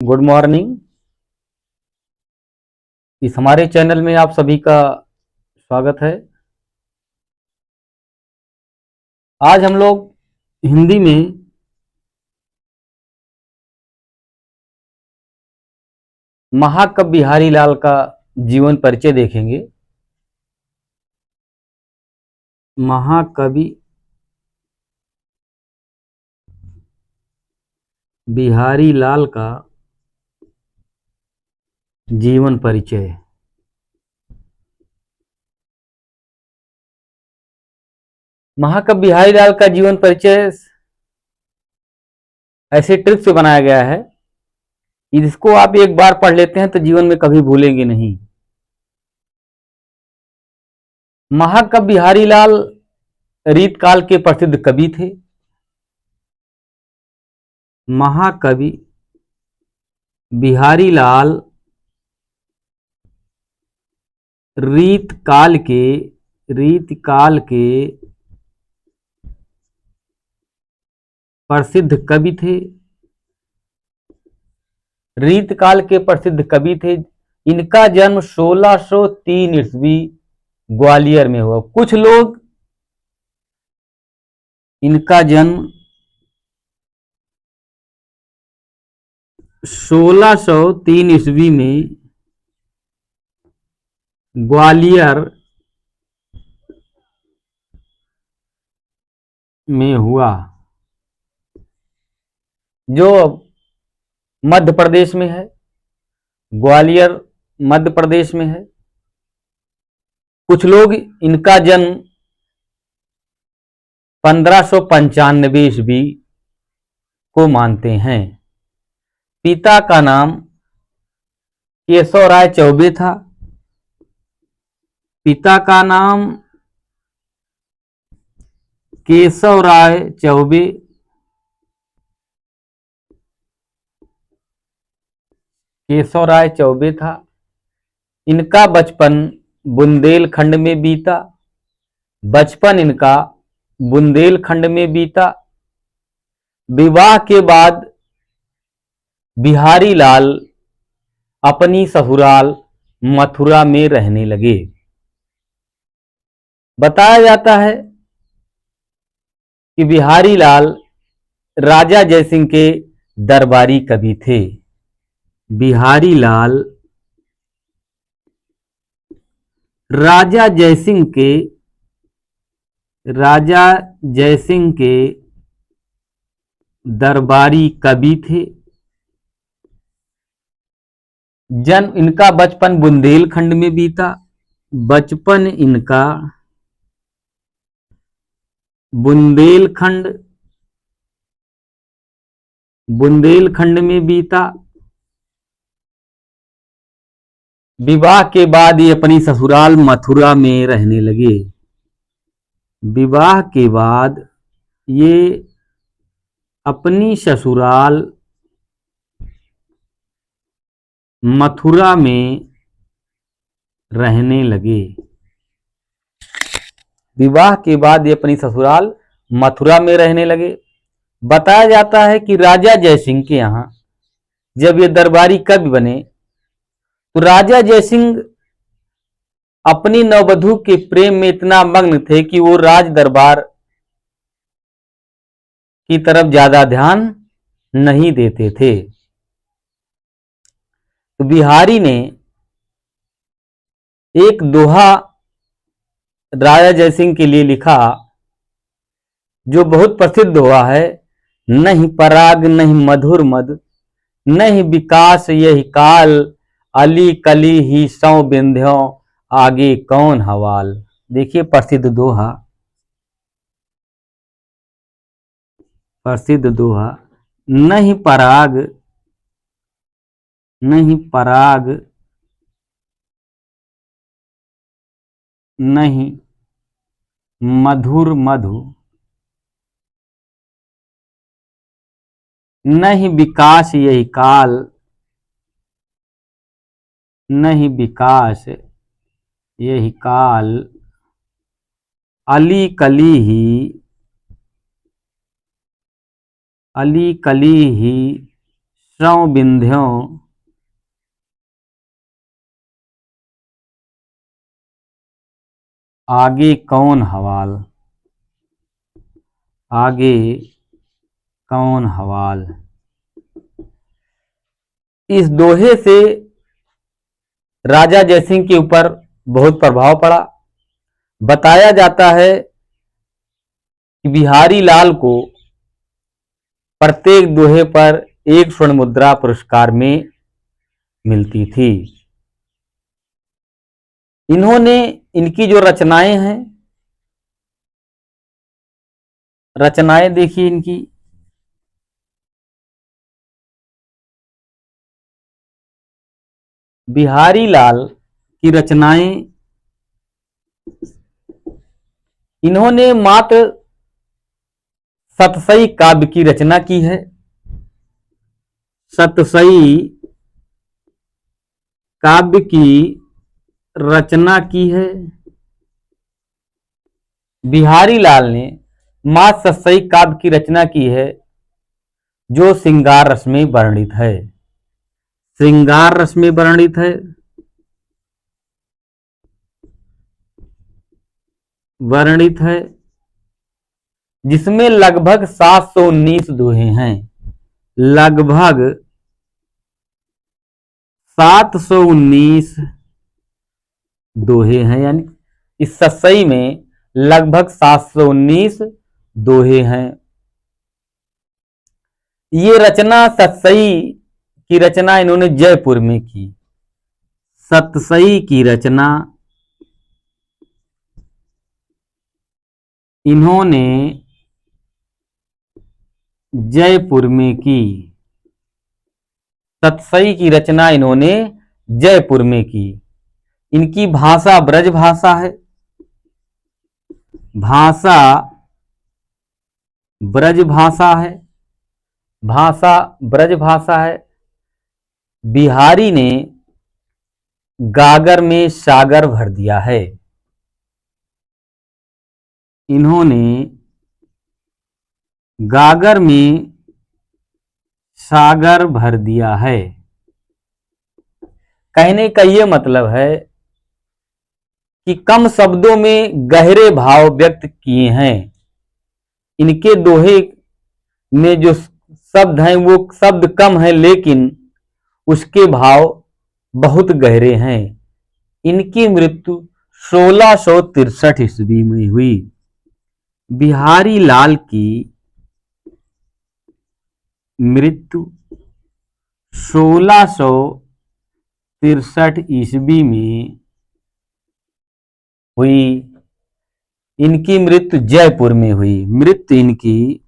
Good morning. इस हमारे channel में आप सभी का स्वागत है। आज हम लोग हिंदी में महाकवि बिहारी लाल का जीवन परिचय देखेंगे। महाकवि बिहारी लाल का जीवन परिचय। महाकवि बिहारी लाल का जीवन परिचय ऐसे ट्रिक से बनाया गया है, इसको आप एक बार पढ़ लेते हैं तो जीवन में कभी भूलेंगे नहीं। महाकवि बिहारी लाल रीतकाल के प्रसिद्ध कवि थे। महाकवि बिहारी लाल रीतकाल के प्रसिद्ध कवि थे। रीतकाल के प्रसिद्ध कवि थे। इनका जन्म 1603 ईस्वी ग्वालियर में हुआ। कुछ लोग इनका जन्म 1603 ईस्वी में ग्वालियर में हुआ, जो मध्य प्रदेश में है। ग्वालियर मध्य प्रदेश में है। कुछ लोग इनका जन्म 1595 ईस्वी को मानते हैं। पिता का नाम केशव राय चौबे था। पिता का नाम केशव राय चौबे। केशव राय चौबे था। इनका बचपन बुंदेलखंड में बीता। बचपन इनका बुंदेलखंड में बीता। विवाह के बाद बिहारी लाल अपनी ससुराल मथुरा में रहने लगे। बताया जाता है कि बिहारी लाल राजा जयसिंह के दरबारी कवि थे। बिहारी लाल राजा जयसिंह के दरबारी कवि थे। जन्म इनका बचपन बुंदेलखंड में बीता। बचपन इनका बुंदेलखंड में बीता। विवाह के बाद ये अपनी ससुराल मथुरा में रहने लगे। विवाह के बाद ये अपनी ससुराल मथुरा में रहने लगे। विवाह के बाद ये अपनी ससुराल मथुरा में रहने लगे। बताया जाता है कि राजा जयसिंह के यहां जब ये दरबारी कवि बने तो राजा जयसिंह अपनी नववधु के प्रेम में इतना मग्न थे कि वो राज दरबार की तरफ ज्यादा ध्यान नहीं देते थे। तो बिहारी ने एक दोहा राजा जयसिंह के लिए लिखा, जो बहुत प्रसिद्ध हुआ है। नहीं पराग नहीं मधुर मद, नहीं विकास यही काल, अली कली ही सौ बिंध्यों आगे कौन हवाल। देखिए प्रसिद्ध दोहा। नहीं पराग नहीं मधुर मधु, नहीं विकास यही काल, नहीं विकास यही काल, अली कली ही सौबिंध्यों आगे कौन हवाल, आगे कौन हवाल। इस दोहे से राजा जयसिंह के ऊपर बहुत प्रभाव पड़ा। बताया जाता है कि बिहारी लाल को प्रत्येक दोहे पर एक स्वर्ण मुद्रा पुरस्कार में मिलती थी। इन्होंने, इनकी जो रचनाएं हैं, रचनाएं देखिए इनकी। बिहारी लाल की रचनाएं, इन्होंने मात्र सतसई काव्य की रचना की है। सतसई काव्य की रचना की है। बिहारी लाल ने मात्र सतसई काव्य की रचना की है जो श्रृंगार रस में वर्णित है। श्रृंगार रस में वर्णित है, वर्णित है, जिसमें लगभग 719 दोहे हैं। लगभग 719 दोहे हैं, यानी इस सतसई में लगभग 719 दोहे हैं। ये रचना, सतसई की रचना इन्होंने जयपुर में की। सतसई की रचना इन्होंने जयपुर में की। सतसई की रचना इन्होंने जयपुर में की। इनकी भाषा ब्रज भाषा है। भाषा ब्रज भाषा है। भाषा ब्रज भाषा है। बिहारी ने गागर में सागर भर दिया है। इन्होंने गागर में सागर भर दिया है। कहने का यह मतलब है कि कम शब्दों में गहरे भाव व्यक्त किए हैं। इनके दोहे में जो शब्द हैं वो शब्द कम है, लेकिन उसके भाव बहुत गहरे हैं। इनकी मृत्यु 1663 ईस्वी में हुई। बिहारी लाल की मृत्यु 1663 ईस्वी में हुई। इनकी मृत्यु जयपुर में हुई। मृत्यु इनकी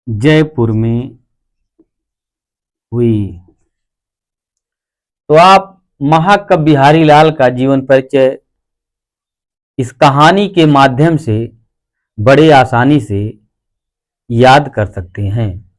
जयपुर में हुई। तो आप महाकवि बिहारी लाल का जीवन परिचय इस कहानी के माध्यम से बड़े आसानी से याद कर सकते हैं।